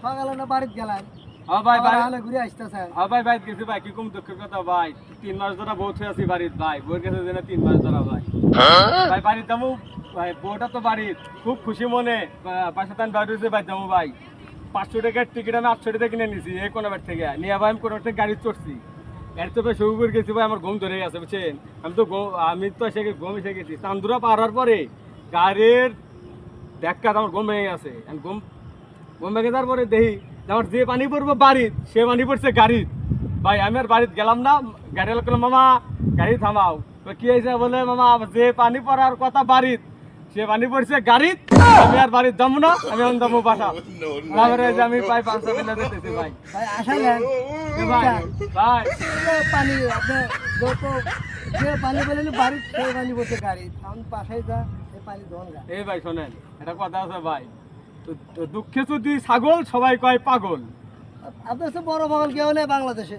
সকালে না বাড়িতে গেলাম ভাই ভাই আলে ঘুরে আসতেছে ভাই ভাই গেছি ভাই কি কম দুঃখের কথা ভাই 3 মাস ধরে বউ থুই আছি বাড়িত ভাই বউর কাছে যেন 3 মাস ধরে ভাই ভাই বাড়িতে যাবো ভাই বউটা তো বাড়িত খুব খুশি মনে পাশে তান বাড়ি হয়েছে ভাই যাবো ভাই 500 টাকার টিকিট আমি 800 টাকা কিনে নিছি এই কোনো বার থেকে নিয়ে ভাই আমি কোনো থেকে গাড়ি চড়ছি গাড়ি তো ভাই শুরু করে গেছি ভাই আমার ঘুম ধরে গেছে বুঝছেন আমি তো এসে ঘুম এসে গেছি চান্দুরা পার হওয়ার পরে গাড়ির দেখা আমার ঘুম ভেঙে গেছে আমি ঘুম ভেঙে যাওয়ার পরে দেখি আমার যে পানি পড়বো বাড়ির সে পানি পড়ছে গাড়ির ভাই আমি আর বাড়িতে গেলাম না গাড়ি লোক মামা গাড়ি থামাও তো কি হয়েছে বলে মামা যে পানি পড়ার কথা বাড়ির সে পানি পড়ছে গাড়িত আমি আর বাড়িতে যাবো না আমি এখন যাবো বাসা তারপরে যে আমি প্রায় 500 টাকা দিতেছি ভাই ভাই আসালেন ভাই ভাই পানি আপনি যত যে পানি বলেন বাড়ি সেই পানি বলতে গাড়ি আমি বাসায় যা এই পানি ধন গা এই ভাই শোনেন এটা কথা আছে ভাই তো দুঃখে যদি ছাগল সবাই কয় পাগল আপনার তো বড় পাগল কেউ নেই বাংলাদেশে